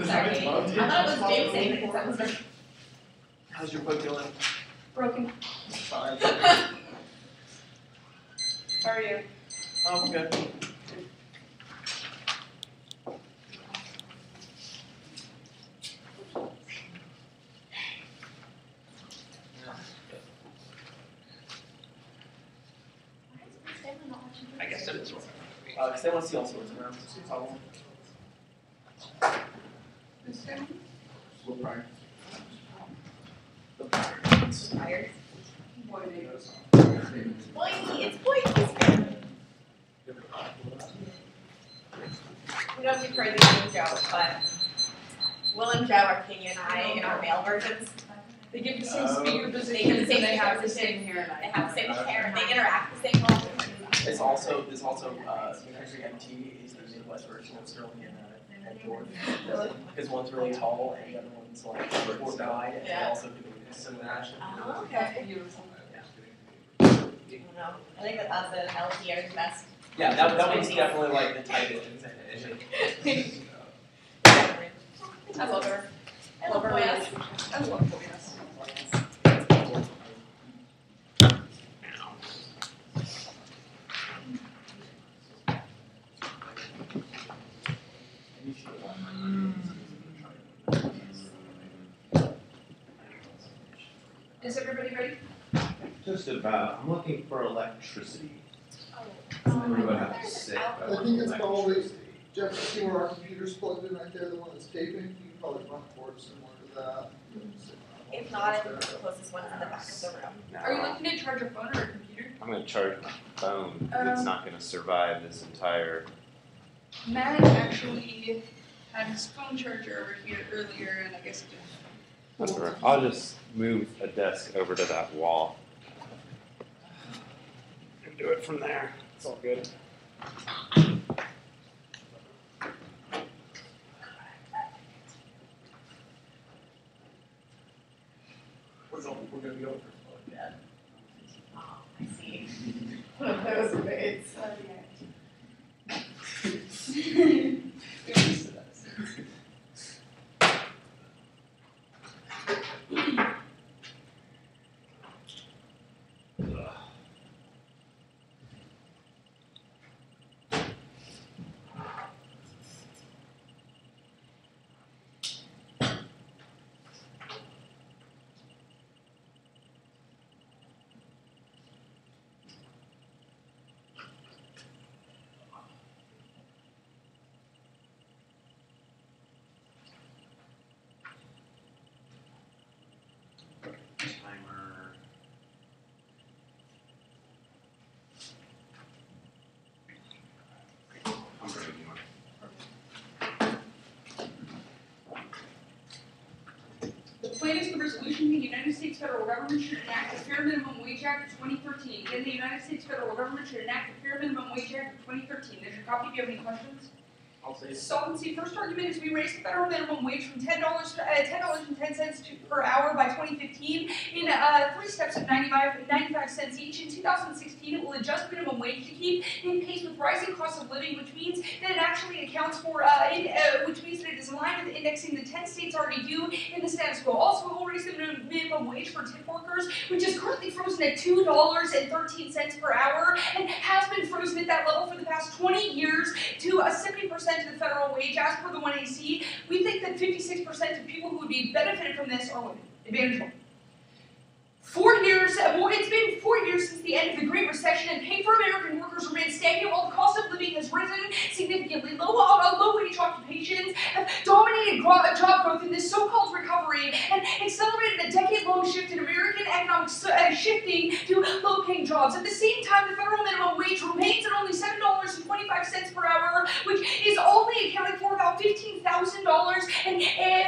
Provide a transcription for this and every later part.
Sorry. I thought it was James saying that was like, How's your foot feeling? broken. Sorry. How are you? Oh, I'm good. I guess it is. Because they want to see all sorts of rounds. Tired. Boinky, it's Boinky's family. We don't do crazy things, Joe, but Will and Joe are King and I in our male versions. They give the same speaker position. They give the same they have speaker the same position. hair. They have the same hair and they interact the same way. There's also Country MT is the Midwest version of Sterling and George. Because one's really tall and the other one's like short and wide, and they also do some match. Oh, okay. Beautiful. I don't know. I think that the LTR is best. Yeah, that one's definitely like the tightest. I love her. I love her. Yes. I love her. Is everybody ready? Just about. I'm looking for electricity. Oh. Everybody have to sit. I think it's probably, Jeff, see where our computer's plugged in right there, the one that's taping, you can probably run a cord similar to that. If not, I think the closest one's in the back of the room. No, Are you looking to charge your phone or a computer? I'm going to charge my phone. It's not going to survive this entire. Matt actually had his phone charger over here earlier, and I guess it didn't. That's all right. I'll just move a desk over to that wall and do it from there. It's all good. We're going to be over for Dad. Oh, I see. One of those bits. Timer. I'm ready. The latest resolution, the United States federal government should enact the Fair Minimum Wage Act of 2013. Again, the United States federal government should enact the Fair Minimum Wage Act of 2013. There's your copy. Do you have any questions? I'll say Solvency. First argument is we raised the federal minimum wage from $10.10 per hour by 2015 in 3 steps of 95 cents each. In 2016, it will adjust minimum wage to keep in pace with rising costs of living, which means that it actually accounts for, which means that it is aligned with indexing the 10 states already do in the status quo. Also, it will raise the minimum wage for tip workers, which is currently frozen at $2.13 per hour and has been frozen at that level for the past 20 years to 70% of the federal wage as per the 1AC. We think that 56% of people who would be benefited from this are women. Advantage one. 4 years, it's been 4 years since the end of the Great Recession, and pay for American workers remains stagnant while the cost of living has risen significantly. Low-wage occupations have dominated job growth in this so-called recovery and accelerated a decade-long shift in American economic shifting to low-paying jobs. At the same time, the federal minimum wage remains at only $7.25 per hour, which is only accounting for about $15,000 and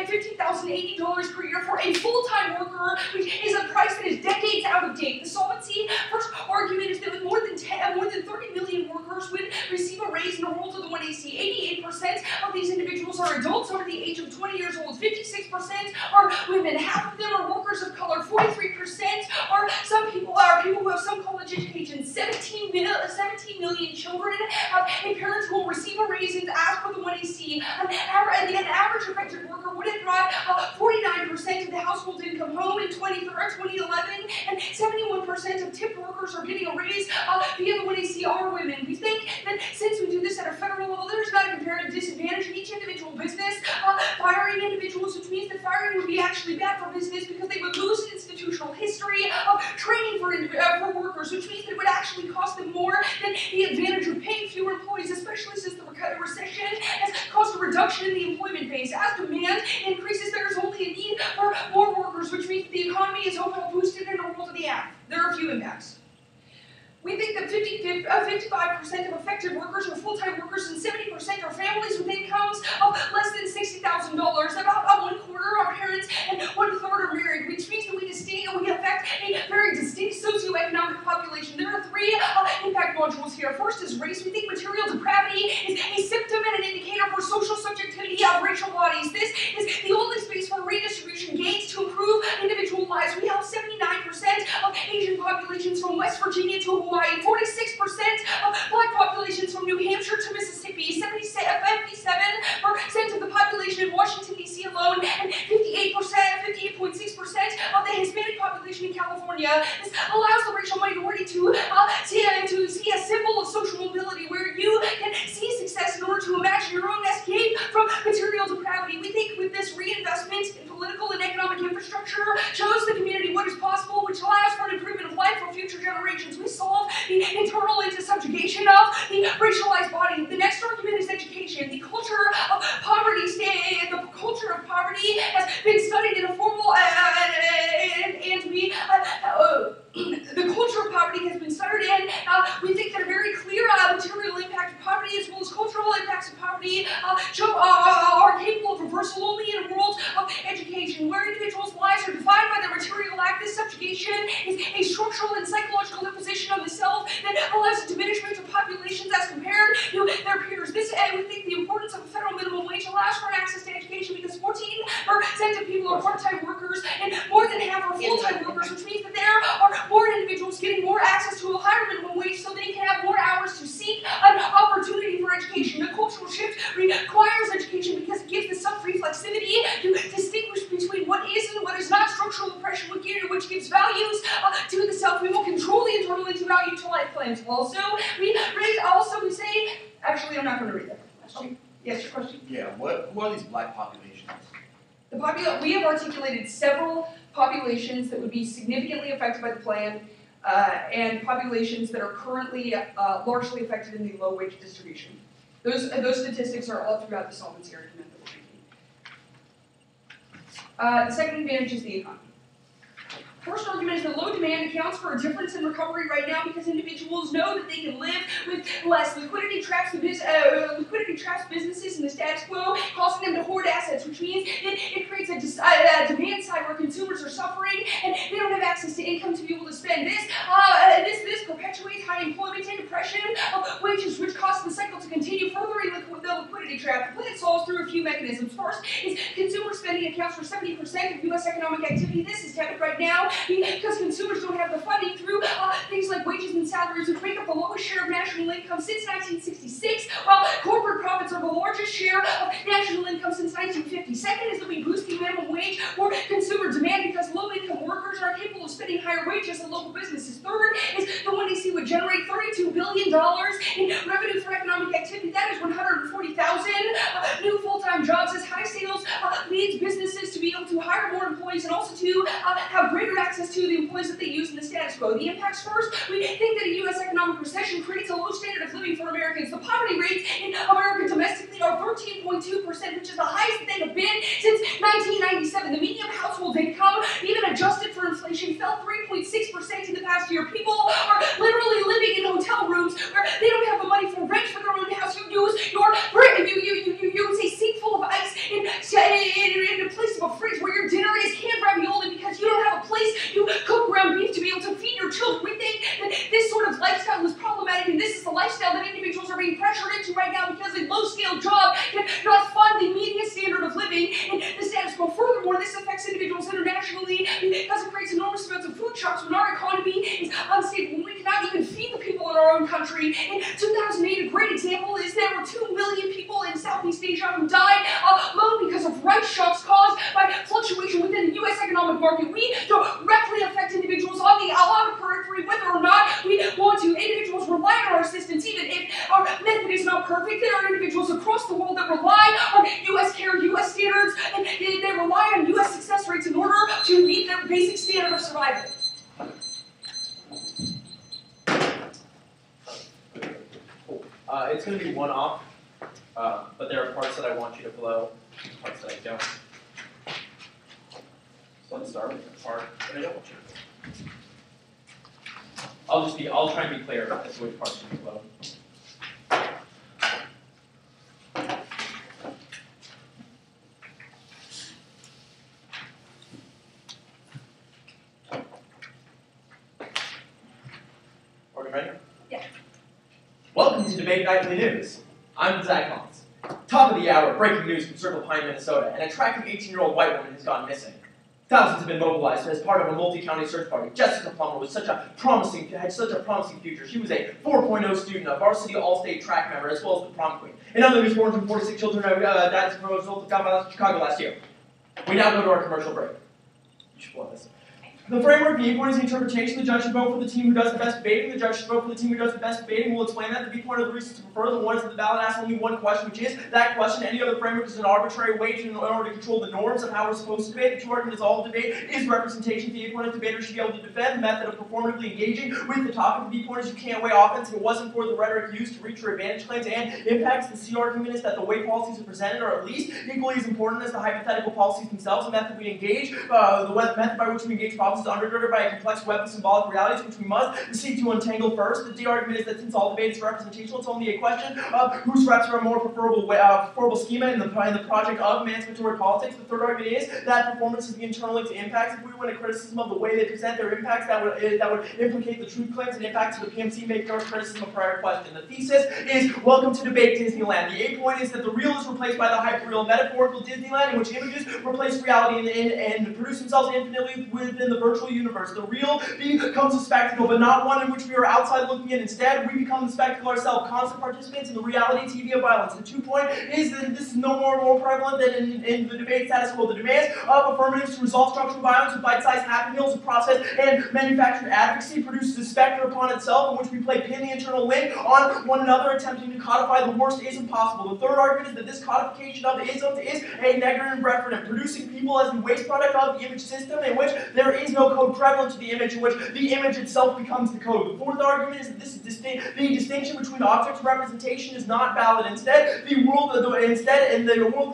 $15,080 per year for a full-time worker, which is a price that is decades out of date. The solvency first argument is that with more than 30 million workers would receive a raise in the rules of the 1AC. 88% of these individuals are adults over the age of 20 years old. 56% are women. Half of them are workers of color. 43% are people who have some college education. 17 million children have a parent who will receive a raise as per the 1AC. An average of household income home in 2011, and 71% of tipped workers are getting a raise via the 1AC are women. We think that since we do this at a federal level, there's not a comparative disadvantage in each individual business firing individuals, which means that firing would be actually bad for business because they would lose an institutional history of training for workers, which means that it would actually cost them more than the advantage of paying fewer employees, especially since the recession has caused a reduction in the employment base. As demand increases, there is only a need for more workers, which means the economy is overall boosted in a world of the app. There are a few impacts. We think that 55% of affected workers are full-time workers and 70% are families with incomes of less than $60,000. About 1/4 are parents and 1/3 are married, which means that we affect a very distinct socioeconomic population. There are 3 impact modules here. First is race. We think material depravity is a symptom and an indicator for social subjectivity of racial bodies. This is the only space for redistribution gains to improve individual lives. We have 79% of Asian populations from West Virginia to Hawaii, 46% of black populations from New Hampshire to Mississippi, 57% of the population in Washington, D.C. alone, and 58.6% of the Hispanic population in California. This allows the racial minority to see a symbol of social mobility where you can see success in order to imagine your own escape from material depravity. We think with this reinvestment in political and economic infrastructure shows the community what is possible, which allows for an improvement of life for future generations. We solve the internal subjugation of the racialized body. The next argument is education. The culture of poverty has been studied in a formal the culture of poverty has been studied, and we think that a very clear material impact of poverty as well as cultural impacts of poverty are capable of reversal only in a world of education, where individuals' lives are defined by their material lack. This subjugation is a structural and psychological imposition of the self that allows a diminishment of populations as compared to their peers. We think the importance of a federal minimum wage allows for access to education because 14% of people are part-time workers and more than half are full-time workers, which means that there are more individuals getting more access to a higher minimum wage so they can have more hours to seek an opportunity for education. The cultural shift requires education because it gives the self-reflexivity to distinguish between what is and what is not structural oppression, which gives values to the self. We will control the internal into value to life plans. We say, actually, I'm not going to read that. Yes, your question? Yeah, who are these black populations? We have articulated several populations that would be significantly affected by the plan, and populations that are currently largely affected in the low wage distribution. Those statistics are all throughout the solvency argument that we're making. The second advantage is the economy. First argument is that low demand accounts for a difference in recovery right now because individuals know that they can live with less. Liquidity traps businesses in the status quo, causing them to hoard assets, which means it creates a demand side where consumers are suffering and they don't have access to income to be able to spend. This perpetuates high employment and depression of wages, which causes the cycle to continue furthering the liquidity trap. The plan solves through a few mechanisms. First is consumer spending accounts for 70% of U.S. economic activity. This is tepid right now because consumers don't have the funding through things like wages and salaries, which make up the lowest share of national income since 1966, while corporate profits are the largest share of national income since 1950. Second is that we boost the minimum wage for consumer demand because low-income workers are capable of spending higher wages than local businesses. Third is the 1AC would generate $32 billion in revenue for economic activity. That is 140,000 new full-time jobs as high sales leads businesses to be able to hire more employees and also to have greater access to the employees that they use in the status quo. The impacts first, we think that a U.S. economic recession creates a low standard of living for Americans. The poverty rates in America domestically are 13.2%, which is the highest that they have been since 1997. The median household income, even adjusted for inflation, fell 3.6% in the past year. People are literally living in hotel rooms where they don't have the money for rent for their own house. You use a sink full of ice in place of a fridge where your dinner is canned ravioli because you don't have a place to cook ground beef to be able to feed your children. We think that this sort of lifestyle is problematic, and this is the lifestyle that individuals are being pressured into right now because a low-scale job cannot fund the median standard of living in the status quo. Furthermore, this affects individuals internationally because it creates enormous amounts of food shocks when our economy is unstable, when we cannot even feed the people in our own country. In 2008, a great example is there were 2 million people in Southeast Asia who died alone because of rice shocks caused by fluctuation within the U.S. economic parts that I don't. So let's start with the part that I don't want you to. I'll try and be clear as to which parts you can load. Are we ready? Yeah. Welcome to Debate Nightly News. I'm Zach Collins. Top of the hour, breaking news from Circle Pine, Minnesota. An attractive 18-year-old white woman has gone missing. Thousands have been mobilized as part of a multi-county search party. Jessica Plummer had such a promising future. She was a 4.0 student, a varsity all-state track member, as well as the prom queen. In other news, 446 children died as a result of gun violence in Chicago last year. We now go to our commercial break. You should blow this. The framework, the viewpoint is the interpretation. The judge should vote for the team who does the best debating. The judge should vote for the team who does the best debating. We'll explain that. The viewpoint of the reasons to prefer. The one is that the ballot asks only one question, which is that question. Any other framework is an arbitrary way in order to control the norms of how we're supposed to debate. The two arguments all debate is representation. The viewpoint of debaters should be able to defend the method of performatively engaging with the topic. The viewpoint is you can't weigh offense if it wasn't for the rhetoric used to reach your advantage claims and impacts. The C argument is that the way policies are presented are at least equally as important as the hypothetical policies themselves. The method we engage, the method by which we engage problems is undergirded by a complex web of symbolic realities which we must seek to untangle first. The D argument is that since all debate is representational, it's only a question of whose reps are a more preferable schema in the project of emancipatory politics. The third argument is that performance is the internal link to impacts. If we win a criticism of the way they present their impacts, that would implicate the truth claims and impacts of the PMC, make no criticism of prior question. The thesis is welcome to debate Disneyland. The A point is that the real is replaced by the hyperreal, metaphorical Disneyland in which images replace reality and produce themselves infinitely within the virtual universe. The real becomes a spectacle, but not one in which we are outside looking in. Instead, we become the spectacle ourselves, constant participants in the reality TV of violence. The 2 point is that this is no more prevalent than in the debate status quo. The demands of affirmatives to resolve structural violence with bite-sized happy meals of process and manufactured advocacy produces a specter upon itself in which we play pin the internal link on one another, attempting to codify the worst ism possible. The third argument is that this codification of isms is a negative referendum, producing people as the waste product of the image system in which there is no code prevalent to the image, in which the image itself becomes the code. The fourth argument is that the distinction between object and representation is not valid. Instead, in the world of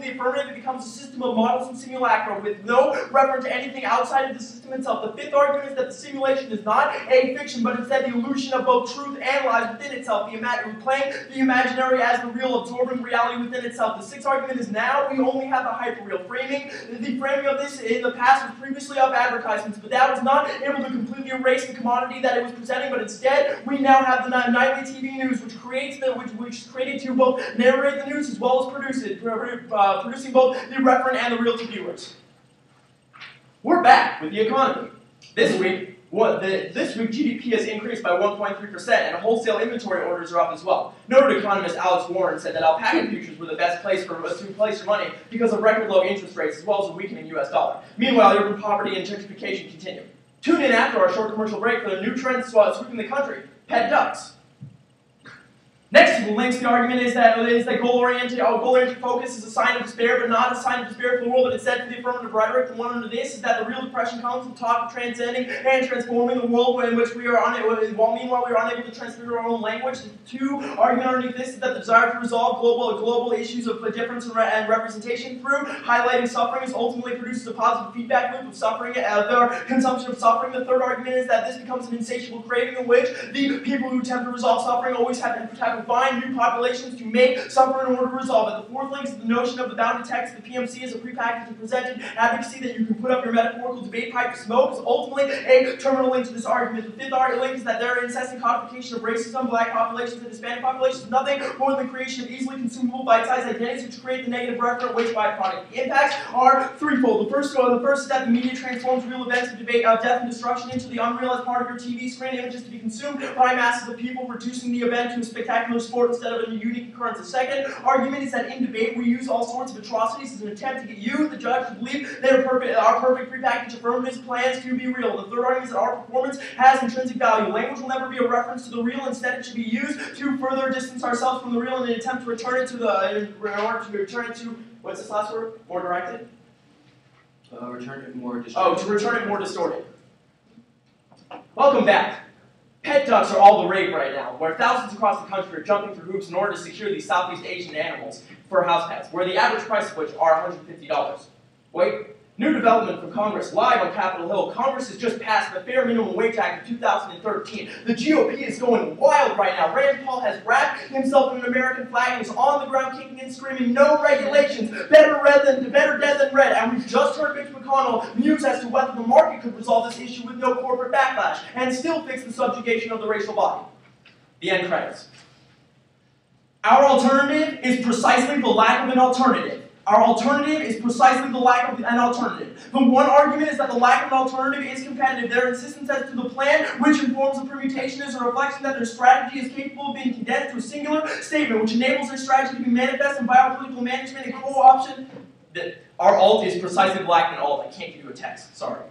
the affirmative, it becomes a system of models and simulacra with no reference to anything outside of the system itself. The fifth argument is that the simulation is not a fiction, but instead the illusion of both truth and lies within itself. Playing the imaginary as the real, absorbing reality within itself. The sixth argument is now we only have the hyperreal. The framing of this in the past was previously of advertisements, but that was not able to completely erase the commodity that it was presenting, but instead we now have the nightly TV news, which is created to both narrate the news as well as produce it, producing both the referent and the real to viewers. We're back with the economy. This week GDP has increased by 1.3%, and wholesale inventory orders are up as well. Noted economist Alex Warren said that alpaca futures were the best place to place your money because of record low interest rates as well as a weakening U.S. dollar. Meanwhile, urban poverty and gentrification continue. Tune in after our short commercial break for the new trends sweeping the country: pet ducks. Next to the links, the argument is that goal-oriented focus is a sign of despair, but not a sign of despair for the world, but instead for the affirmative rhetoric. The one under this is that the real depression comes from talk of transcending and transforming the world in which we are unable, meanwhile we are unable to transfer our own language. The two argument underneath this is that the desire to resolve global issues of difference and representation through highlighting suffering ultimately produces a positive feedback loop of suffering, their consumption of suffering. The third argument is that this becomes an insatiable craving in which the people who attempt to resolve suffering always have to find new populations to make suffer in order to resolve it. The fourth link is the notion of the bounded text of the PMC as a prepackaged and presented advocacy that you can put up your metaphorical debate pipe to smoke is ultimately a terminal link to this argument. The fifth link is that their incessant codification of racism, black populations, and Hispanic populations is nothing more than the creation of easily consumable bite-sized identities which create the negative referent waste byproduct. The impacts are threefold. The first is that the media transforms real events of debate, death, and destruction into the unrealized part of your TV screen, images to be consumed by masses of people, reducing the event to a spectacular sport instead of a unique occurrence. The second argument is that in debate we use all sorts of atrocities as an attempt to get you, the judge, to believe that our perfect prepackaged affirmative plans to be real. The third argument is that our performance has intrinsic value. Language will never be a reference to the real. Instead, it should be used to further distance ourselves from the real in an attempt to return it to what's this last word? More directed? Return it more distorted. Oh, to return it more distorted. Welcome back. Pet ducks are all the rage right now, where thousands across the country are jumping through hoops in order to secure these Southeast Asian animals for house pets, where the average price of which are $150. Wait, new development from Congress live on Capitol Hill. Congress has just passed the Fair Minimum Wage Act of 2013. The GOP is going wild right now. Rand Paul has wrapped himself in an American flag and is on the ground kicking and screaming, no regulations, better dead than red. And we've just heard Mitch McConnell muse as to whether the market could resolve this issue with no corporate backlash and still fix the subjugation of the racial body. The end credits. Our alternative is precisely the lack of an alternative. Our alternative is precisely the lack of an alternative. The one argument is that the lack of an alternative is competitive. Their insistence as to the plan, which informs the permutation, is a reflection that their strategy is capable of being condensed to a singular statement, which enables their strategy to be manifest in biopolitical management and co-option. Our alt is precisely the lack of an alt. I can't give you a text. Sorry.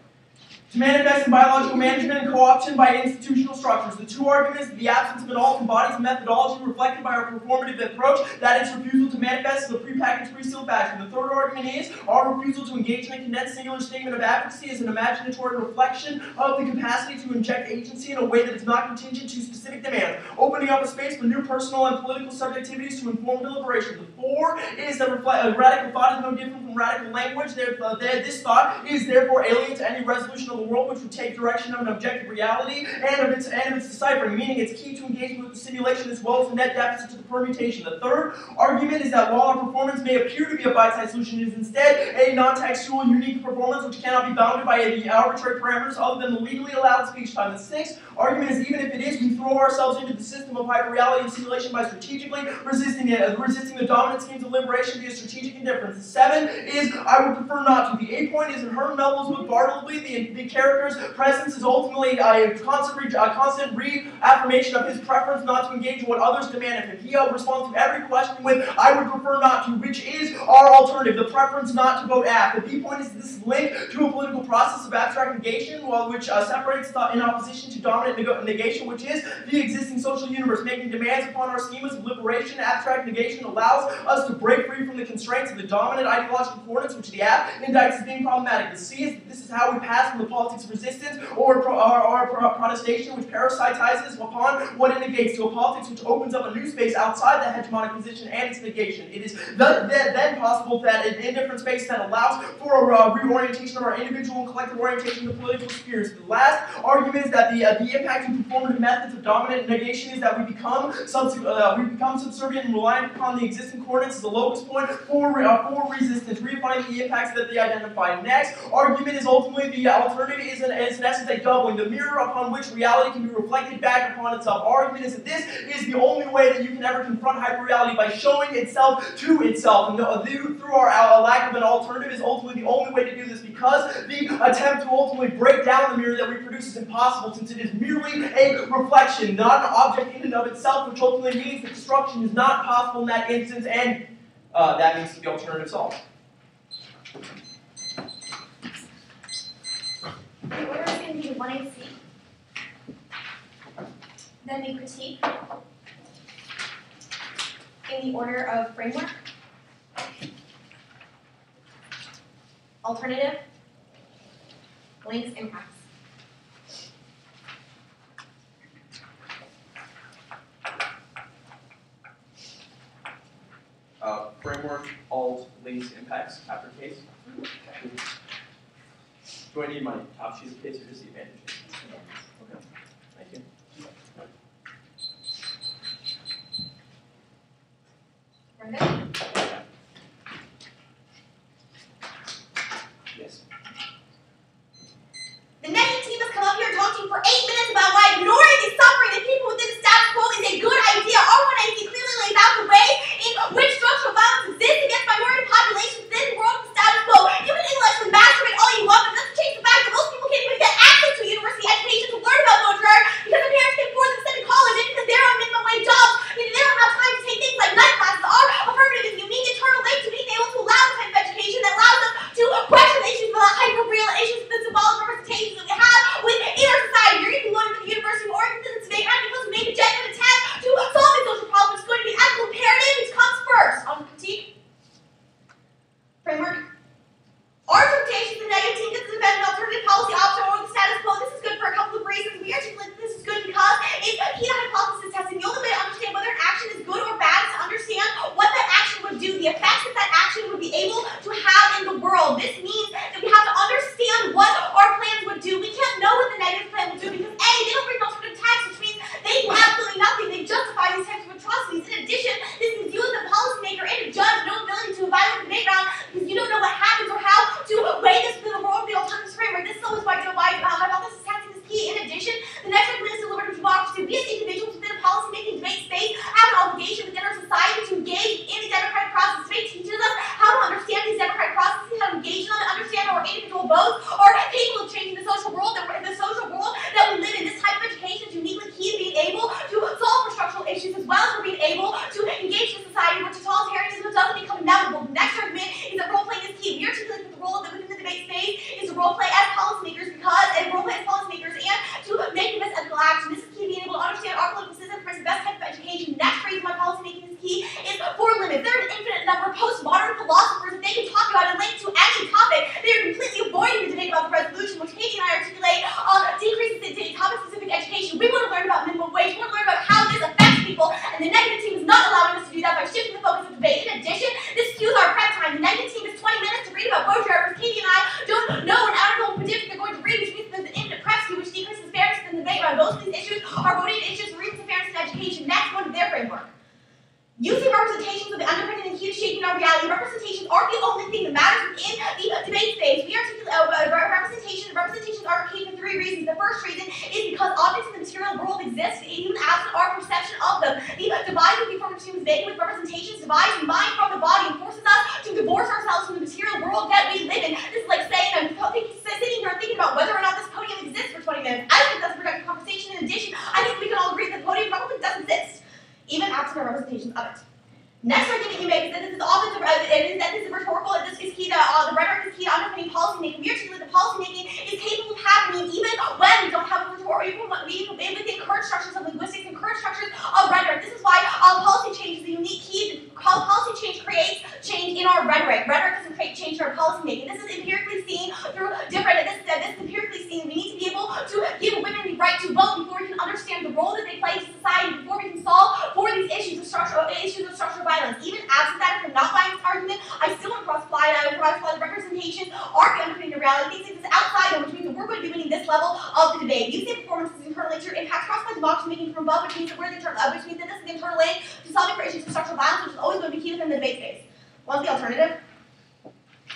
To manifest in biological management and co-option by institutional structures. The two arguments, the absence of an alt embodies a methodology reflected by our performative approach, that its refusal to manifest in a prepackaged, pre-sealed fashion. The third argument is our refusal to engage in a condensed singular statement of advocacy as an imaginatory reflection of the capacity to inject agency in a way that is not contingent to specific demands, opening up a space for new personal and political subjectivities to inform deliberation. The four is that radical thought is no different from radical language. This thought is therefore alien to any resolution of the world which would take direction of an objective reality and of its deciphering, meaning it's key to engagement with the simulation as well as the net deficit to the permutation. The third argument is that while our performance may appear to be a bite-sized solution, it is instead a non-textual, unique performance which cannot be bounded by the arbitrary parameters other than the legally allowed speech time. The sixth argument is even if it is, we throw ourselves into the system of hyperreality and simulation by strategically resisting the dominant schemes of liberation via strategic indifference. The seven is I would prefer not to. The 8 point is in Herman Melville's book Bartleby, the character's presence is ultimately a constant reaffirmation of his preference not to engage in what others demand of him. He responds to every question with, I would prefer not to, which is our alternative, the preference not to vote aft. The B point is this is linked to a political process of abstract negation, which separates thought in opposition to dominant negation, which is the existing social universe, making demands upon our schemas of liberation. Abstract negation allows us to break free from the constraints of the dominant ideological coordinates, which the app indicts as being problematic. The C is that this is how we pass from the politics of resistance or protestation, which parasitizes upon what it negates, to a politics which opens up a new space outside the hegemonic position and its negation. It is then possible that an indifferent space that allows for a reorientation of our individual and collective orientation to political spheres. The last argument is that the impact of performative methods of dominant negation is that we become subservient and reliant upon the existing coordinates as a locus point for resistance, redefining the impacts that they identify. Next argument is ultimately the alternative is in essence a doubling, the mirror upon which reality can be reflected back upon itself. Our argument is that this is the only way that you can ever confront hyperreality, by showing itself to itself. And through our lack of an alternative is ultimately the only way to do this, because the attempt to ultimately break down the mirror that we produce is impossible, since it is merely a reflection, not an object in and of itself, which ultimately means that destruction is not possible in that instance, and that means that the alternative solved. The order is going to be 1AC, then the critique in the order of framework, alternative, links, impacts. Framework, alt, links, impacts, after case. Do I need my top sheet of case or just the advantage? Okay, thank you. We're good? Yes. The negative team has come up here and talked to you for 8 minutes about why ignoring the suffering of people within the status quo is a good idea. R1AC clearly lays out the way in which structural violence exists against minority populations within the world of the status quo. You can intellectually masturbate all you want, but it doesn't change the fact that most people can't even get access to a university education to learn about Brodak because their parents can afford them to send to college and because they're on minimum wage jobs. They don't have time to take things like night classes. Our affirmative is a unique internal link to being able to allow the type of education that allows us to question the issues of key. We articulate that the role within the debate space is to role play as policymakers and to make the best ethical action. This is key to being able to understand our political system, for the best type of education. Next phrase my policymaking is key is for limits. There are an infinite number of postmodern philosophers that they can talk about and link to any topic. They are completely avoiding the debate about the resolution, which Katie and I articulate decreases in topic-specific education. We want to learn about minimum wage. We want to learn about how this affects people, and the negative team is not allowing us to do that by shifting the focus of debate. In addition, this skews our prep time. The negative team is 20 minutes to read about Brodak. Katie and I don't know an article and predict they're going to read, which means there's an infinite prep skew, which decreases fairness in the debate around both of these issues are voting issues for reasons of fairness in education. Next, go to their framework. Using representations of the underpinning and key to shaping our reality. Representations aren't the only thing that matters within the debate space. We articulate representations are key for three reasons. The first reason is because objects in the material world exist, even absent our perception of them. The divide that we form between vacant with representations divides the mind from the body and forces us to divorce ourselves from the material world that we live in. This is like saying I'm sitting here thinking about whether or not this podium exists for 20 minutes. I don't think that's a productive conversation. In addition, I think we can all agree that the podium probably doesn't exist, even absent our representations of it. Next argument you make is that this is often that this is rhetorical, and this is key to the rhetoric is key to underpinning policymaking. We articulate that policymaking is capable of happening even when we don't have a rhetoric, even within current structures of linguistics and current structures of rhetoric. This is why policy change is the unique key. Policy change creates change in our rhetoric. Rhetoric doesn't create change in our policymaking. This is empirically seen through different. This is empirically seen. We need to be able to give women the right to vote before we can understand the role that they play in society. Before we can solve for these issues of structural violence. Even absent that, if I'm not buying this argument, I still want to cross-apply it. I would cross-apply the representations are underpinning the reality. Things exist outside of which means that we're going to be winning this level of the debate. Using performances in internal nature impacts cross-apply democracy making from above, which means that this is the internal link to solving for issues of structural violence, which is always going to be key within the debate space. What's the alternative?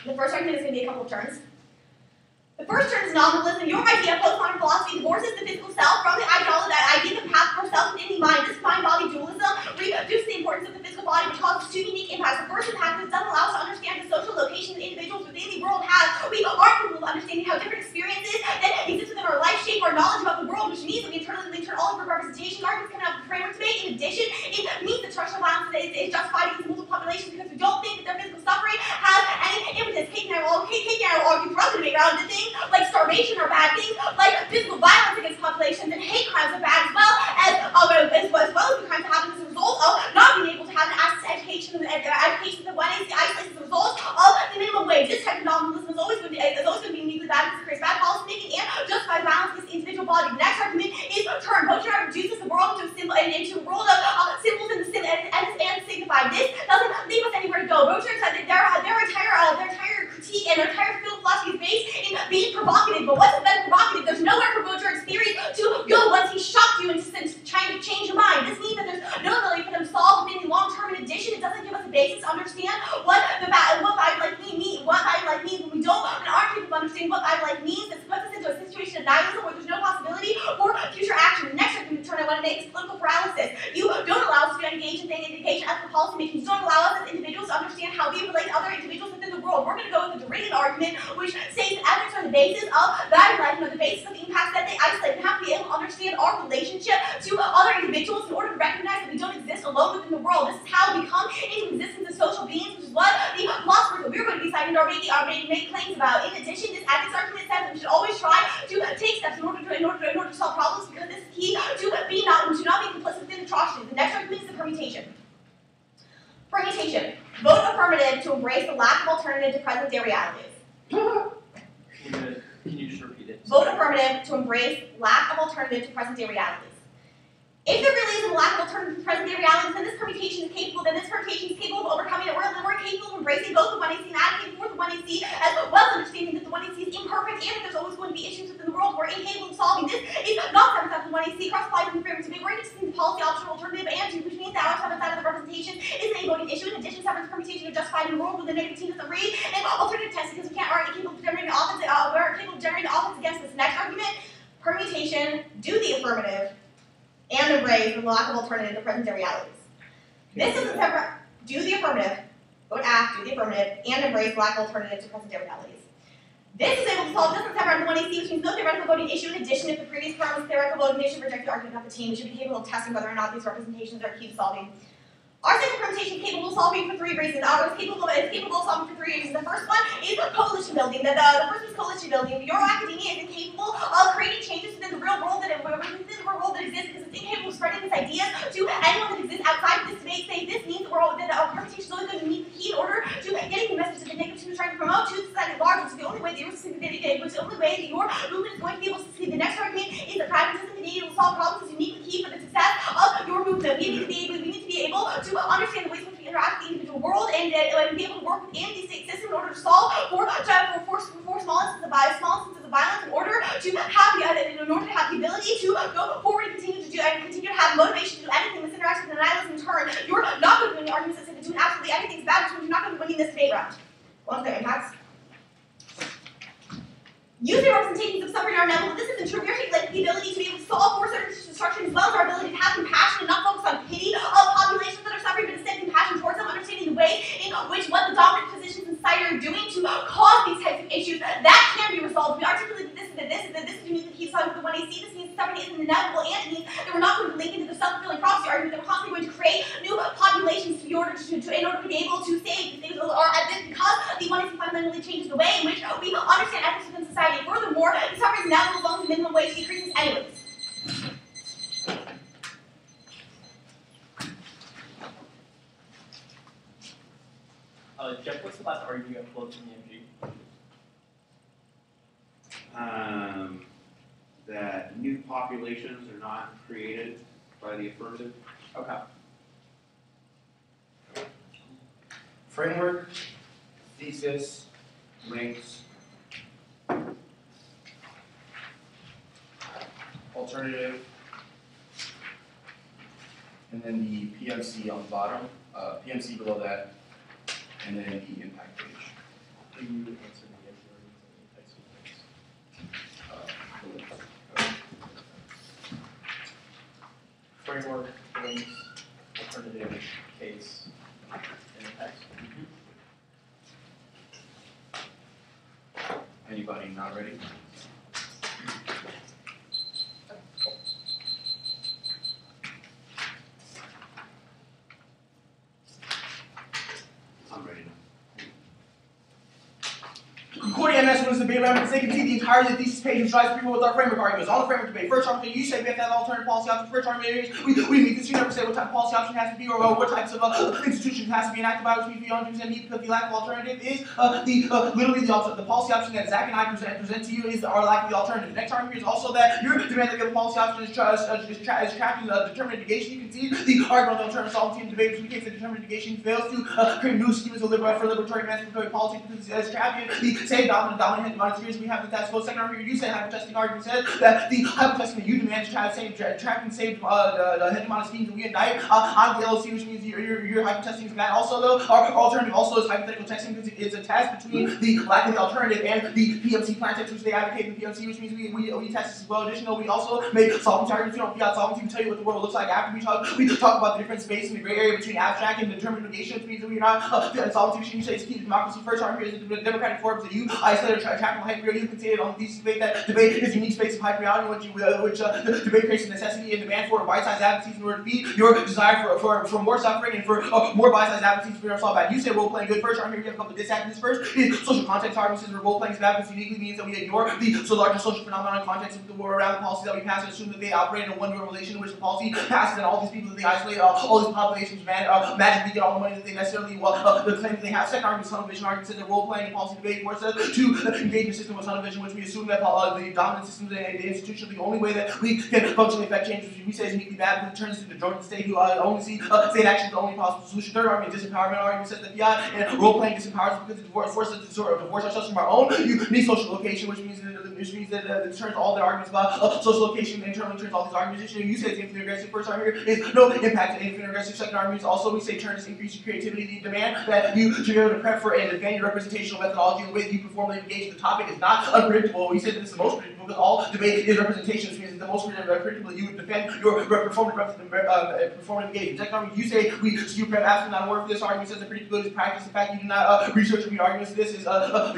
The first argument is going to be a couple of turns. The first term is nominalism. Your idea of postmodern philosophy divorces the physical self from the ideology, that idea of the path for self and any mind. This mind-body dualism reduces the importance of the physical body, which causes two unique impacts. The first impact is it doesn't allow us to understand the social location that individuals within the world have. We aren't capable of understanding how different experiences that exist within our life shape our knowledge about the world, which means that we internally turn all of our representation arguments coming out of the framework debate. In addition, it means that structural violence is justified against multiple populations because we don't think that their physical suffering has any impetus. Kate and I will argue throughout the debate around the things like starvation are bad, things like physical violence against populations and hate crimes are bad, as well as the crimes that happen as a result of not being able to have an access to education that 1AC isolates as a result of the minimum wage. This type of nominalism is always going to be uniquely bad because it creates bad policy making and justifies violence against the individual body. The next argument is turn. Brodak reduces the world into a world of symbols and signified. This doesn't leave us anywhere to go. Brodak said that their entire critique and their entire field of philosophy is based in being provocative. But what's been provocative? There's nowhere for Brodak's theory to go once he shocked you into trying to change your mind. This means that there's no ability for them to solve within the long term. In addition, it doesn't give us a basis to understand what vibe like me means when we don't and aren't capable of understanding what vibe like means. This puts us into a situation of nihilism where there's no possibility for future action. The next turn I want to make is political paralysis. You don't allow us to engage in ethical policy making. You don't allow us as individuals to understand how we relate to other individuals within the world. We're going to go with the Deridian argument, which states that ethics are the basis of value life and the basis of the impacts that they isolate. We have to be able to understand our relationship to other individuals in order to recognize that we don't exist alone within the world. This is how we come into existence as social beings, which is what the philosophers that we're going to be citing are making claims about. In addition, this ethics argument says that we should always try to take steps in order to solve problems because this is key to not be complicit within atrocities. The next argument is the permutation. Permutation. Vote affirmative to embrace the lack of alternative to present day realities. Can you just repeat it? Vote affirmative to embrace lack of alternative to present day realities. If there really is a lack of alternative to present day realities, then this permutation is capable of overcoming it. We're capable of embracing both the 1AC and advocating for the 1AC, as well as understanding that the 1AC is imperfect and that there's always going to be issues within the world we're incapable of solving. This is not 7 steps of 1AC, cross-applied in the framework. So we're going to see the policy optional alternative and which means that our 7 side of the representation is an voting issue. In addition, 7's permutation are justified in a world where the negative team doesn't read and alternative tests because we aren't capable of generating offense against this. Next argument, permutation, do the affirmative, and embrace the lack of alternative to present day realities. This is a separate, do the affirmative, vote act, do the affirmative, and embrace lack of alternative to present day realities. This is able to solve just separate on the 1AC, which means no theoretical voting issue. In addition, if the previous part was theoretical voting issue, reject the argument of the team. We should be capable of testing whether or not these representations are key to solving Our second permutation is capable of solving for three reasons. It's capable of solving for three reasons. The first one is coalition building. The first is coalition building. Your academia is incapable of creating changes within the real world that exists because it's incapable of spreading this idea to anyone that exists outside of this debate. Say this means that permutation is only going to meet the key in order to getting the message that the negative student is trying to promote to society at large, which is the only way that your movement is going to be able to succeed. The next argument is that pragmatism and being able to solve problems is uniquely key for the success of your movement. We need to be able to understand the ways in which we interact with the individual world and be able to work within the state system in order to solve for small instances of violence in order to have the ability to go forward and continue to have motivation to do anything that's interacts with nihilism in turn. You're not going to win the arguments that say that doing absolutely anything is bad, which means you're not going to be winning this debate round. What's their impacts? Using representations of suffering at our level, this is true. We articulate the ability to be able to solve for certain destruction as well as our ability to have compassion and not focus on pity of populations that are suffering, but instead compassion towards them, understanding the way in which what the dominant positions in society are doing to cause these types of issues. That can be resolved. We articulate that this is uniquely key to solving the 1AC. This means suffering isn't inevitable, and it means that we're not going to link into the self-fulfilling prophecy argument that we're constantly going to create new populations in order to be able to save things or at this because the 1AC fundamentally changes the way in which we understand ethics within society. Furthermore, suffering is now as long as the minimum wage decreases anyways. Jeff, what's the last argument you have pulled from the MG? That new populations are not created by the affirmative. Okay. Framework, thesis, links, alternative, and then the PMC on the bottom, PMC below that, and then the impact page. Do you answer the MG arguments and the links? Framework, links, alternative, case, and impact. Anybody not ready? I'm ready now. Concordia MS wins the debate round because they can see the entirety of the thesis page and tries people with our framework arguments. On the framework debate, first argument, you say we have to have alternative policy options. First argument is we meet this. You never say what type of policy option has to be or what types of institutions has to be enacted by, which means we 100% need because the lack of alternative is literally the policy option that Zach and I present to you is our lack of the alternative. The next argument is also that your demand that the policy option is tracking determinate negation. You can see the argument on the alternative solvency in the debate, which indicates that determinate negation fails to create new schemes of liberatory emancipatory policy because it's trapping the same dominant hegemonic we have the task force. Second argument, you say hyper-testing argument says that the hyper-testing that you demand to try the same tracking same the hegemonic schemes that we indict on the LOC, which means your hyper-testing is bad. Also, though, our alternative also is hypothetical testing because it's a test between the lack of the alternative and the PMC plan test, which they advocate in the PMC, which means we test this as well. Additionally, we also make solvency arguments. We don't fiat solvency. We tell you what the world looks like after we talk about the different space in the gray area between abstract and determinate negation, which means that we're not fiat solvency, which you say is key to democracy. First argument is the democratic forms that you isolate or tracking hyper. You can see it on the thesis debate that debate is a unique space of hyperreality, which the debate creates a necessity and demand for bite-sized advocacies in order to feed your desire for more suffering and for more bite-sized advocacies for yourself bad. You say role-playing good. First argument, you have a couple of disadvantages. First is social context argument says role-playing advocacy uniquely means that we ignore the larger social phenomenon context of the world around the policy that we pass and assume that they operate in a one-to-one relation in which the policy passes and all these people that they isolate, all these populations magically get all the money that they necessarily the claim that they have. Second argument, tunnel vision argument says that role-playing and policy debate forces us to engage in a system with tunnel vision, which we assume that the dominant systems and the institution are the only way that we can functionally affect change, which we say is uniquely bad because it turns into the drone state who only see state action as the only possible solution. Third argument, disempowerment argument says that fiat and role-playing disempowers us because it forces us to sort of divorce ourselves from our own unique social location, which means that it turns all the arguments about social location internally turns all these arguments. You say it's infinite aggressive. First argument is no impact to infinite aggressive. Second argument is also we say turns increase your creativity, the demand that you should be able to prep for and defend your representational methodology the way that you perform engaged. The topic is not unpredictable. We say that this is the most predictable because all debate is representation, which means that the most predictable you would defend your performative engagement. Second argument, you say we skew prep asking not a word for this argument says that predictability is practice. In fact, you do not research or read arguments. This is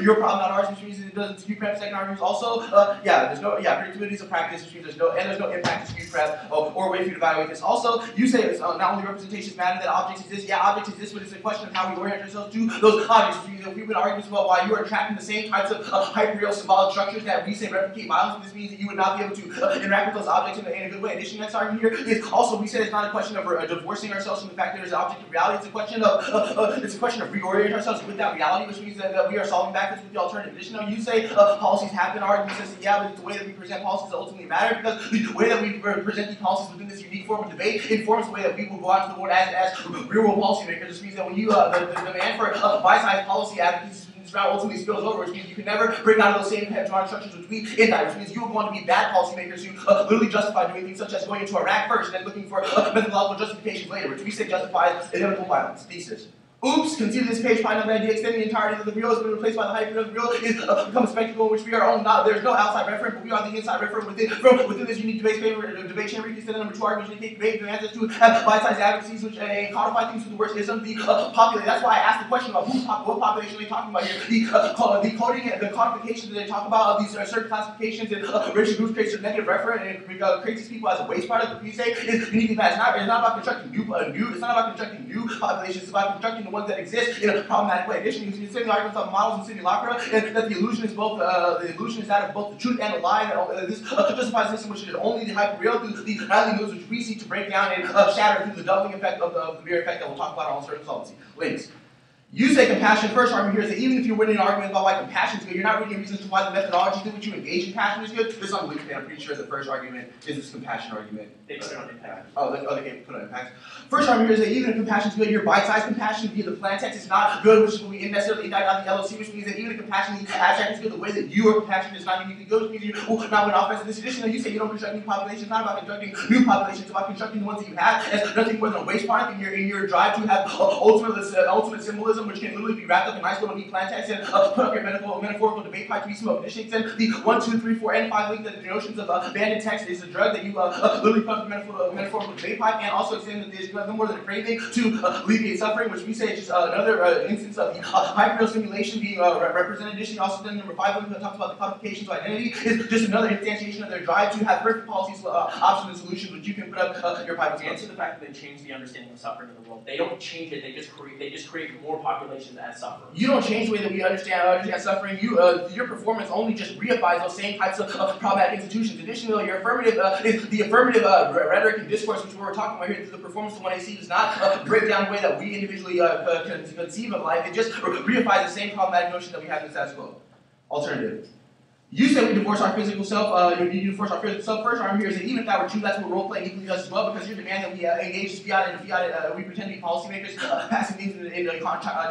your problem, not ours, which means it doesn't skew prep. Second argument is also predictability is a practice, which means there's no impact to skew prep or way for you to evaluate this. Also, you say it's not only representations matter that objects exist. Yeah, objects exist, but it's a question of how we orient ourselves to those objects. Which means that we would argue about why you are tracking the same types of hyperreal symbolic structures that we say replicate violence. This means that you would not be able to interact with those objects in a good way. Additionally, next argument here is also we say it's not a question of divorcing ourselves from the fact that there's an object of reality. It's a question of reorienting ourselves with that reality, which means that we are solving backwards with the alternative. Additionally, you say policies have been argued. Says that yeah, but it's the way that we present policies that ultimately matter because the way that we present these policies within this unique form of debate informs the way that we will go out to the world as real-world policymakers. This means that when you the demand for bite-sized policy advocacy ultimately spills over, which means you can never break out of those same head-drawn structures which we indict, which means you are going to be bad policymakers who literally justify doing things such as going into Iraq first and then looking for methodological justifications later, which we say justifies inevitable violence. Thesis. Oops, consider this page, find another idea, extending the entirety of the real has been replaced by the hyper of the real is become a spectacle in which we are owned. There's no outside referent, but we are the inside referent within this unique debate chamber. You can extend the number 2 arguments, indicate debate, demands us to have bite-sized advocacies which codify things with the worst ism. The population. That's why I asked the question about what population are they talking about here. The coding and the codification that they talk about of these certain classifications and racial groups creates a negative referent and creates these people as a waste product. What we say is uniquely bad. It's not about constructing new. It's not about constructing new populations. It's about constructing the ones that exist in a problematic way. Additionally, you can say the arguments of models and simulacra, and that the illusion is both the illusion is that of both the truth and the lie. And this justifies a system which is only the hyperreal through the nightly news which we seek to break down and shatter through the doubling effect of the mere effect that we'll talk about on certain solvency. Links. You say compassion. First argument here is that even if you're winning an argument about why compassion is good, you're not really reasons to why the methodology through which you engage in passion is good. This is on the I'm pretty sure the first argument is this compassion argument. They put it on impact. Oh, they put it on impact. First argument here is that even if compassion is good, your bite-sized compassion via the plan text is not good, which is what we necessarily indict on the LOC, which means that even if compassion is abstract is good, the way that your compassion is not uniquely good, which means you're not win offense. In this edition, you say you don't construct new populations. It's not about constructing new populations, it's about constructing the ones that you have as nothing more than a waste product in your drive to have ultimate symbolism, which can literally be wrapped up in nice little neat plan text and put up your metaphorical debate pipe to be smoke. Additionally, and the 1, 2, 3, 4, and 5 link that the notions of abandoned text is a drug that you literally put up the metaphorical debate pipe, and also extend that there's nothing more than a craving to alleviate suffering, which we say is just another instance of the hyperreal simulation being represented. Additionally, also then number 5 link that talks about the codifications of identity is just another instantiation of their drive to have perfect policies, options, and solutions which you can put up your pipe. Answer the fact that they changed the understanding of suffering in the world. They don't change it. They just create more populations as sufferers. You don't change the way that we understand suffering. Your performance only just reifies those same types of problematic institutions. Additionally, your affirmative rhetoric and discourse, which we're talking about here, through the performance of 1AC, does not break down the way that we individually conceive of life. It just reifies the same problematic notion that we have in the status quo. Alternative. You say we divorce our physical self, you divorce our physical self. First argument here is that even if that were true, that's what role-playing equally does as well, because your demand that we engage as fiat and fiat, we pretend to be policymakers, passing things in the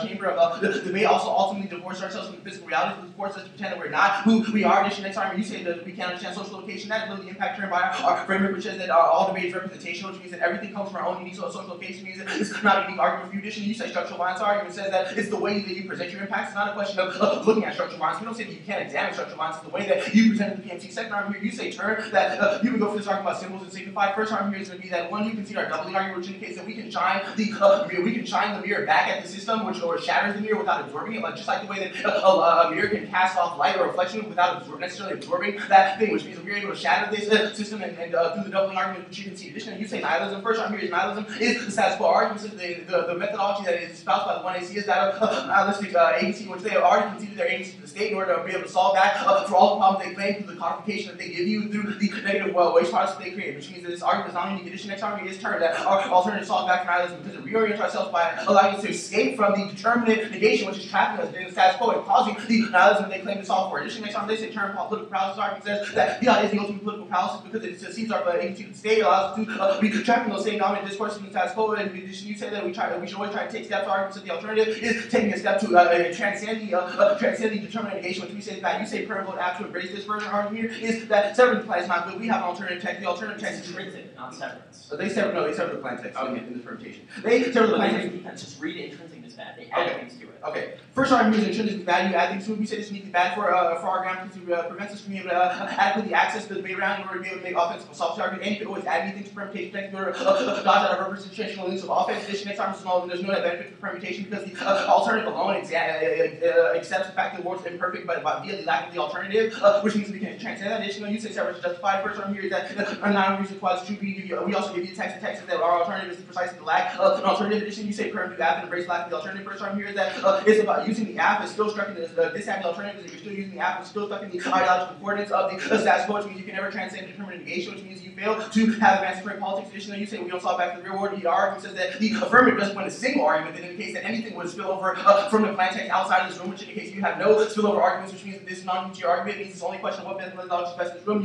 chamber of the debate, also ultimately divorce ourselves from the physical realities, which forces us to pretend that we're not who we are. Additionally, next argument, you say that we can't understand social location. That is really the impact term by our framework, which says that all debate is representation, which means that everything comes from our own unique social location, means that it's not a unique argument for you. Additionally, you say structural violence argument says that it's the way that you present your impacts. It's not a question of looking at structural violence. We don't say that you can't examine structural violence. It's the way that you present the PMC. Second argument here, you say turn that you can go for this argument about symbols and signify. First argument here is going to be that one, you can see our doubling argument, which indicates that we can shine the mirror back at the system, which shatters the mirror without absorbing it, just like the way that a mirror can cast off light or reflection without necessarily absorbing that thing, which means that we're able to shatter this system and through the doubling argument, which you can see. Additionally, you say nihilism. First argument here is nihilism is the status quo argument. So the methodology that is espoused by the 1AC is that of nihilistic agency, which they have already conceded their agency to the state in order to be able to solve that for all the problems they claim through the codification that they give you through the negative waste products that they create, which means that this argument is not unique. Addition, next argument is turned that our alternative solves back to nihilism because it reorients ourselves by allowing us to escape from the determinate negation which is trapping us in the status quo and causing the nihilism they claim to solve for. Addition, next argument, they say term political paralysis argument says that the is the ultimate political paralysis because it sees our agency to the state, allows us to be trapping those same dominant discourses in the status quo. And in addition, you say that we should always try to take steps. Arguments that the alternative is taking a step to transcend the determinate negation, which we say that you say permanent apt to embrace this version argument here is that severance plan is not good. We have an alternative text. The alternative text is intrinsic, not severance. So they sever the plan text okay. in this permutation. They sever the plan text. Just read intrinsic. is bad. They add things to it. Okay. First argument is intrinsically bad. You add things to it. We say this needs to be bad for our ground because it prevents us from being able to adequately access the debate round in order to be able to make offensive assault argument. And you can always add anything to permutation in order to dodge out of representational links of offense. This next argument is small. There's no benefit to permutation because the alternative alone accepts the fact that the word's imperfect, but via the lack of the alternative, which means we can transcend that. Additional use is justified. First argument here is that a non-reason clause should be. We also give you the text. The text is that our alternative is precisely the lack of an alternative. Addition, you say perm to app and embrace lack of the alternative. First argument here is that it's about using the app. It's still stuck in this having the alternative is that you're still using the app. It's still stuck in the ideological coordinates of the status quo, which means you can never transcend determinate negation, which means you fail to have emancipatory politics. Additionally, you say we don't solve back to the real world. The argument says that the affirmative doesn't win a single argument that indicates that anything would spill over from the context outside of this room, which indicates you have no spillover arguments, which means that this is non-mutual argument. It means it's only a question of what methodology is best in this room.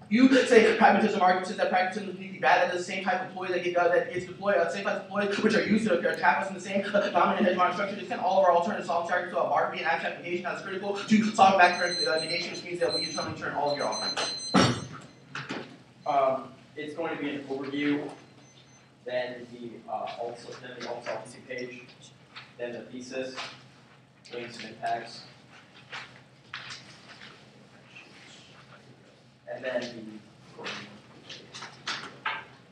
You say pragmatism argument says that pragmatism is completely bad. That is the same type of ploy that gets deployed, same types of ploys which are used to trap us in the same dominant hegemonic structure. To extend all of our alternative solving arguments to a Barbie and abstract negation that is critical to solving back negation, which means that we determine turn all of your arguments. It's going to be an overview, then the alt-solvency page, then the thesis, links and impacts, and then the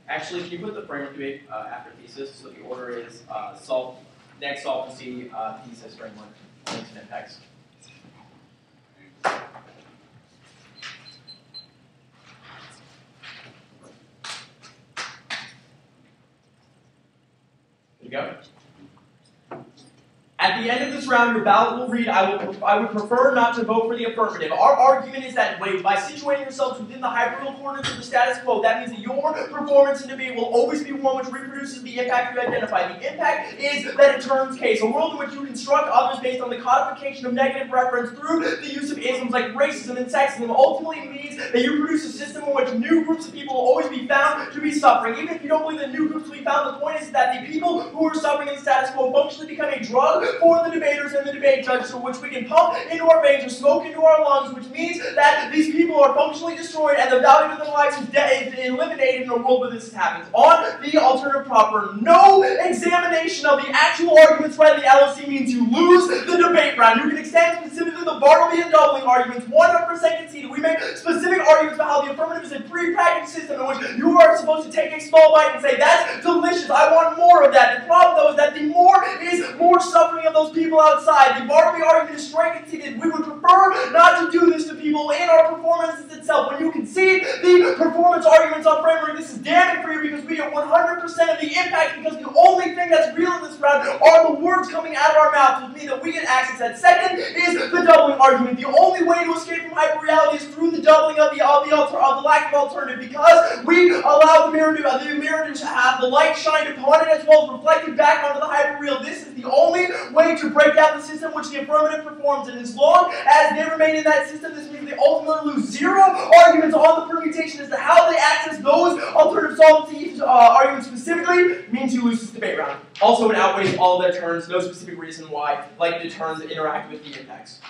actually, can you put the framework debate after thesis? So the order is next solvency, thesis, framework, links and impacts. There you go. At the end of this round, your ballot will read, I would prefer not to vote for the affirmative. Our argument is that by situating yourselves within the hyperreal coordinates of the status quo, that means that your performance in debate will always be one which reproduces the impact you identify. The impact is that it turns case. A world in which you construct others based on the codification of negative reference through the use of isms like racism and sexism ultimately means that you produce a system in which new groups of people will always be found to be suffering. Even if you don't believe that new groups will be found, the point is that the people who are suffering in the status quo functionally become a drug for the debaters and the debate judges, for which we can pump into our veins or smoke into our lungs, which means that these people are functionally destroyed and the value of their lives is eliminated in a world where this happens. On the alternative proper, no examination of the actual arguments read in the LOC means you lose the debate round. You can extend specifically the Bartleby and doubling arguments 100% conceded. We make specific arguments about how the affirmative is a pre-packaged system in which you are supposed to take a small bite and say, that's delicious, I want more of that. The problem, though, is that the more is more suffering of those people outside. The Bartleby argument is straight conceded. We would prefer not to do this to people in our performances itself. When you concede the performance arguments on framework, this is damning for you because we get 100% of the impact because the only thing that's real in this round are the words coming out of our mouths, which mean that we get access. That second is the doubling argument. The only way to escape from hyperreality is through the doubling of the lack of alternative because we allow the mirror to have the light shined upon it as well as reflected back onto the hyperreal. This is the only way to break down the system which the affirmative performs, and as long as they remain in that system, this means they ultimately lose zero arguments on the permutation as to how they access those alternative solvency arguments specifically, means you lose this debate round. Also, it outweighs all their turns, no specific reason why, like the turns that interact with the impacts.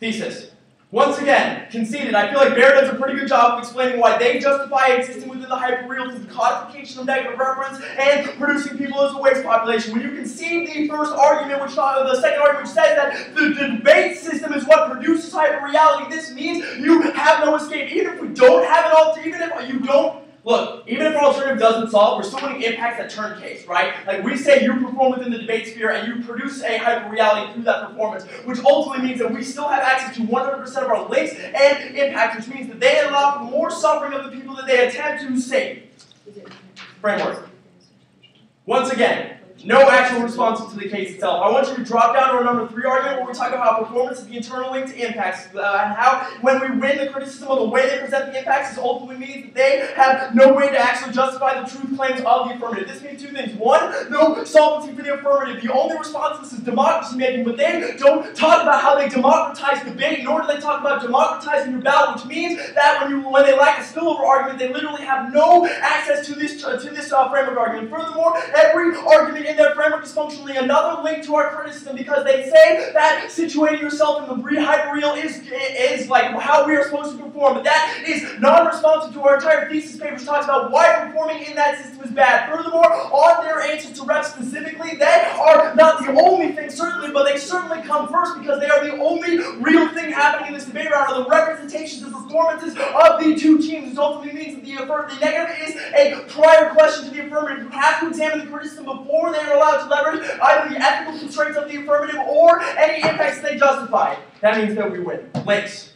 Thesis. Once again, conceded. I feel like Bear does a pretty good job of explaining why they justify existing within the hyperreal through the codification of negative reference and producing people as a waste population. When you concede the first argument, the second argument which says that the debate system is what produces hyperreality, this means you have no escape. Even if we don't have an alternative, even if you don't. Look, even if our alternative doesn't solve, we're still getting impacts that turn case, right? Like we say you perform within the debate sphere and you produce a hyperreality through that performance, which ultimately means that we still have access to 100% of our links and impacts, which means that they allow for more suffering of the people that they attempt to save. Framework. Once again, no actual responses to the case itself. I want you to drop down to our number 3 argument where we talk about how performance is the internal link to impacts and how when we win the criticism of the way they present the impacts, this ultimately means that they have no way to actually justify the truth claims of the affirmative. This means 2 things. 1, no solvency for the affirmative. The only response to this is democracy making, but they don't talk about how they democratize debate, nor do they talk about democratizing your ballot, which means that when they lack a spillover argument, they literally have no access to this framework argument. Furthermore, every argument in their framework is functionally another link to our criticism because they say that situating yourself in the hyperreal is like how we are supposed to perform, but that is non-responsive to our entire thesis paper, which talks about why performing in that system is bad. Furthermore, on their answers to reps specifically, they are not the only thing, certainly, but they certainly come first because they are the only real thing happening in this debate round are the representations and performances of the two teams, which ultimately means that the negative is a prior question to the affirmative. You have to examine the criticism before they are allowed to leverage either the ethical constraints of the affirmative or any impacts they justify. That means that we win. Links.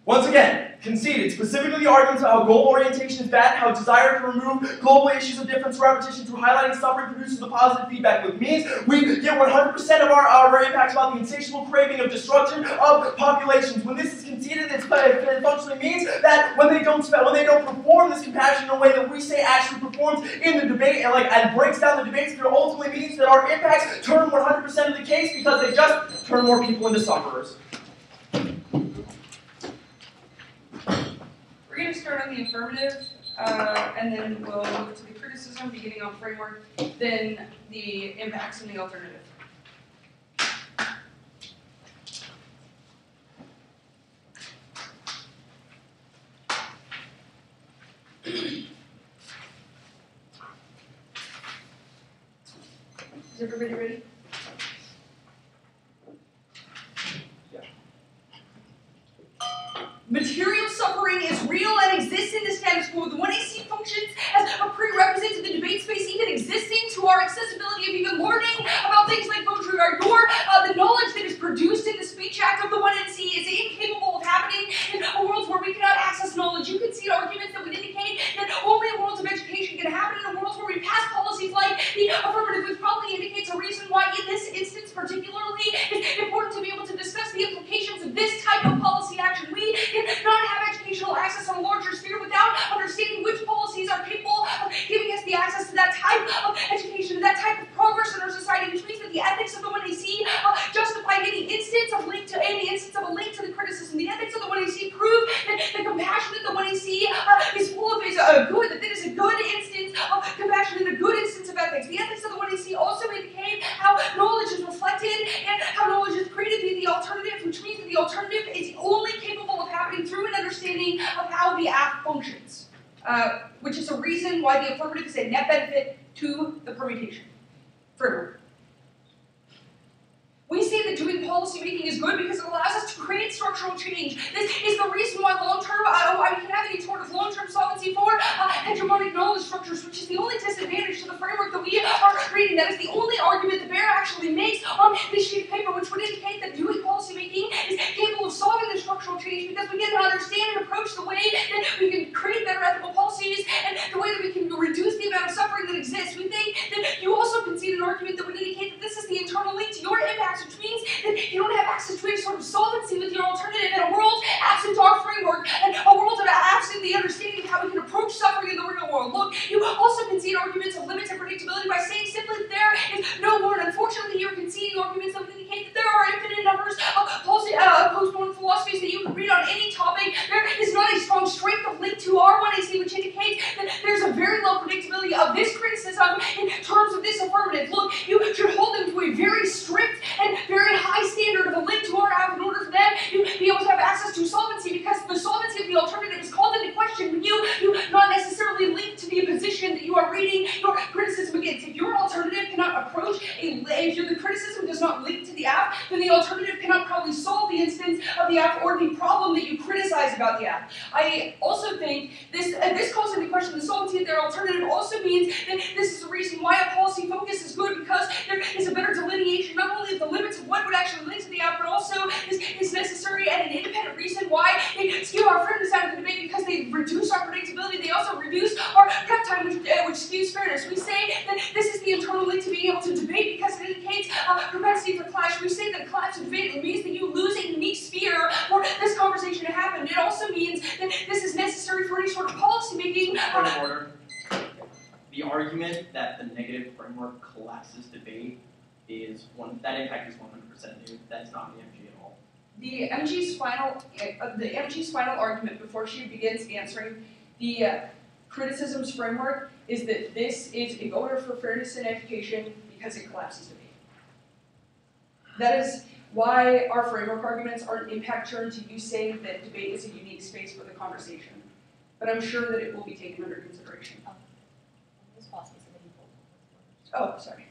Once again, conceded, specifically the arguments about how goal orientation is bad, how desire to remove global issues of difference repetition through highlighting suffering produces a positive feedback loop. Means we get 100% of our impacts about the insatiable craving of destruction of populations. When this is conceded, it functionally means that when they don't perform this compassion in a way that we say actually performs in the debate and breaks down the debates, it ultimately means that our impacts turn 100% of the case because they just turn more people into sufferers. We're going to start on the affirmative, and then we'll move to the criticism, beginning on framework, then the impacts and the alternative. Is everybody ready? Material suffering is real and exists in the status quo. The 1AC functions as a prerequisite to the debate space even existing, to our accessibility of even learning about things like Baudrillard, or the knowledge that is produced in the speech act of the 1NC is incapable of happening in a world where we cannot access knowledge. You can see arguments that would indicate that only in worlds of education can happen in a world where we pass policies like the affirmative, which probably indicates a reason why in this instance particularly it's important to be able to discuss the implications of this type of policy action. We not have educational access on a larger sphere without understanding which policies are capable of giving us the access to that type of education, to that type of progress in our society, which means that the ethics of the 1AC justify any instance of a link to the criticism. The ethics of the 1AC prove that the compassion that the 1AC is full of is good, that it is a good instance of compassion and a good instance of ethics. The ethics of the 1AC also indicate how knowledge is reflected and how knowledge is created via the alternative, which means that the alternative is only capable of happening through an understanding of how the act functions, which is a reason why the affirmative is a net benefit to the permutation. Further, we say that doing policy making is good because it allows us to create structural change. This is the reason why why we can have any sort of long-term solvency for hegemonic knowledge structures, which is the only disadvantage to the framework that we are reading. That is the only argument that Bear actually makes on this sheet of paper, which would indicate that doing policy making is capable of solving the structural change because we get to understand and approach the way that we can create better ethical policies and the way that we can reduce the amount of suffering that exists. We think that you also concede an argument that would indicate that this is the internal link to your impacts, which means that you don't have access to any sort of solvency with your alternative in a world absent our framework and a world of absent the understanding of how we can approach suffering in the real world. Look, you also concede arguments of limits and predictability by saying simply that there is no more. And unfortunately, you're conceding arguments that would indicate that there are infinite numbers of post-modern philosophies that you can read on any topic. There is not a strong strength of link to our 1AC, which indicates that there's a very low predictability of this criticism in terms of this affirmative. Look, you should hold them to a very strict and very high standard of a link to our app in order for them to be able to have access to solvency, because the solvency of the alternative is called into question when you not necessarily link to the position that you are reading your criticism against. If your alternative cannot approach if the criticism does not link to the app, then the alternative cannot probably solve the instance of the app or the problem that you criticize about the app. I also think this calls into question the solvency of their alternative. Also means that this is the reason why a policy focus is good, because there is a better delineation not only of the limits of what would actually link to the app, but also is necessary and an independent reason why they skew our fairness out of the debate, because they reduce our predictability. They also reduce our prep time, which skews fairness. We say that this is the internal link to being able to debate because it indicates propensity for clash. We say that clash to debate means that you lose a unique sphere for this conversation to happen. It also means that this is necessary for any sort of policy making. Point of order. The argument that the negative framework collapses debate is that impact is 100% new. That is not the MG at all. The MG's final argument before she begins answering the criticisms framework is that this is a voter for fairness in education because it collapses debate. That is why our framework arguments are an impact turn to you saying that debate is a unique space for the conversation. But I'm sure that it will be taken under consideration. Oh, sorry.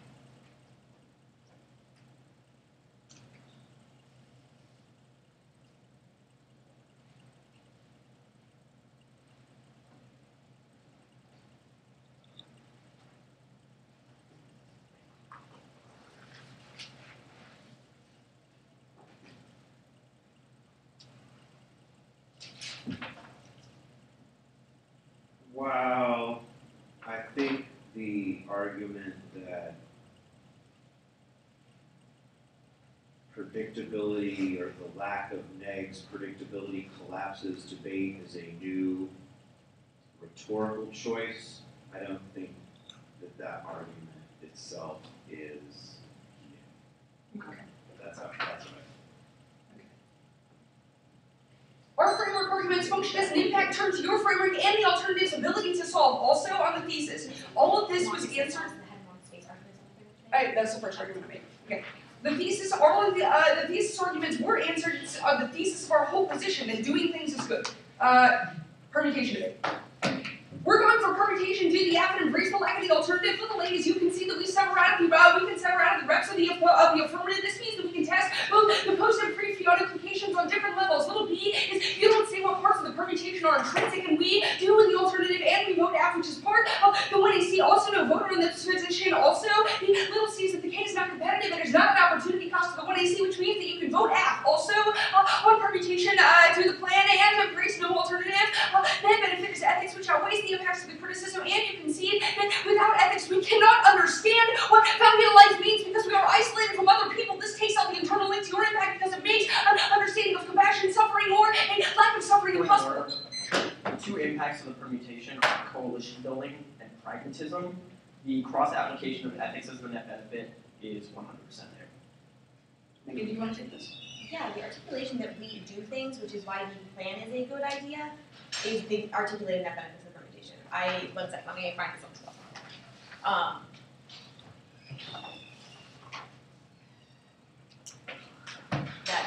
Well, I think the argument that predictability or the lack of negs predictability collapses debate is a new rhetorical choice. I don't think that that argument itself is new. Okay. That's what Our framework arguments function as an impact turn to your framework and the alternative's ability to solve. Also on the thesis, all of this was answered. That's the first argument I made. Okay. The thesis, all of the thesis arguments were answered on the thesis of our whole position that doing things is good. Permutation debate. We're going for permutation due to the app and embrace the lack of the alternative. Little ladies, you can see that we can sever out of the reps of the affirmative. This means that we can test both the post and pre-fiat implications on different levels. Little b is you don't say what parts of the permutation are intrinsic, and we do in the alternative, and we vote app, which is part of the 1AC. Also, no voter in this position. Also, the little c is that the k is not competitive, and there's not an opportunity cost to the 1AC, which means that you can vote app. Also, on permutation through the plan and embrace no alternative. Net benefit is ethics, which outweighs the impacts of the criticism, and you concede that without ethics we cannot understand what founding life means because we are isolated from other people. This takes out the internal link to your impact because it makes an understanding of compassion, suffering, or a lack of suffering impossible. The two impacts of the permutation are coalition building and pragmatism. The cross-application of ethics as the net benefit is 100% there. Megan, do you want to take this? Yeah, the articulation that we do things, which is why the plan is a good idea, is the articulated net benefits of permutation. One second, let me find this on stuff.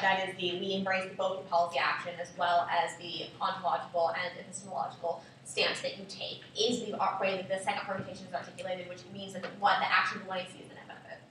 That is we embrace both the policy action as well as the ontological and epistemological stance that you take is the way that the second permutation is articulated, which means that the action of the 1AC is the net benefit.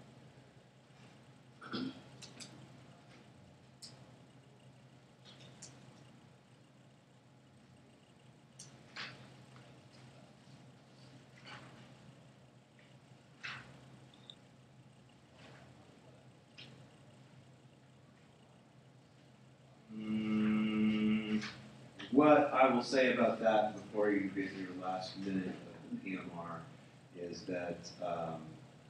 What I will say about that before you get your last minute of the PMR is that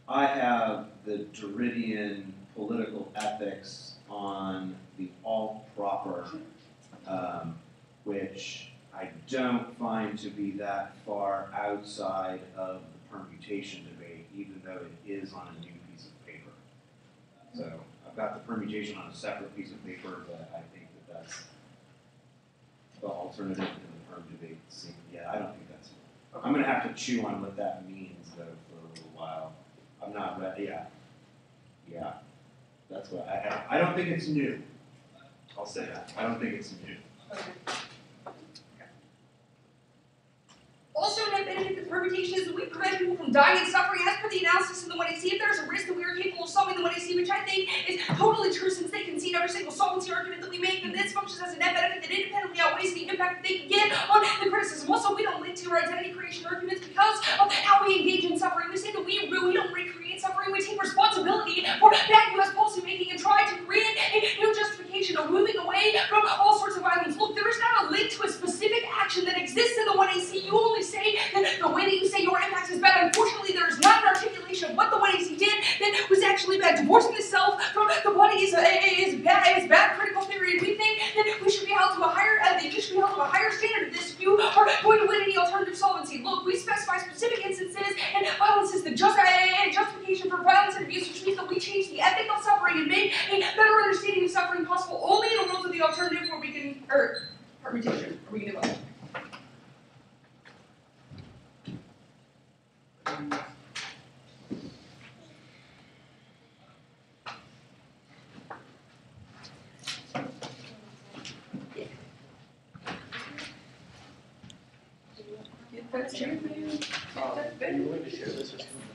I have the Derridian political ethics on the all proper, which I don't find to be that far outside of the permutation debate, even though it is on a new piece of paper. So I've got the permutation on a separate piece of paper, but I think that that's the alternative in the perm debate. Yeah, I don't think that's. I'm going to have to chew on what that means though for a little while. I'm not ready. Yeah. That's what I don't think it's new. I'll say that. I don't think it's new. Okay. Also, net benefit of permutation is that we prevent people from dying and suffering as per the analysis of the 1AC. If there's a risk that we are capable of solving the 1AC, which I think is totally true since they concede every single solvency argument that we make, then this functions as a net benefit that independently outweighs the impact that they can get on the criticism. Also, we don't link to our identity creation arguments because of how we engage in suffering. We say that we don't recreate suffering, we take responsibility for bad U.S. policy making and try to create a new justification of moving away from all sorts of violence. Look, there is not a link to a specific action that exists in the 1AC. You only say that the way that you say your impact is bad. Unfortunately, there is not an articulation of what the 1AC did that was actually bad. Divorcing the self from the body is bad critical theory, and we think that we should be held to a higher standard of this if you are going to win any alternative solvency. Look, we specify specific instances, and violence is the justification for violence and abuse, which means that we change the ethic of suffering and make a better understanding of suffering possible only in a world of the alternative where we can, permutation, where we can do both. That's true, man. Are you willing to share this with me?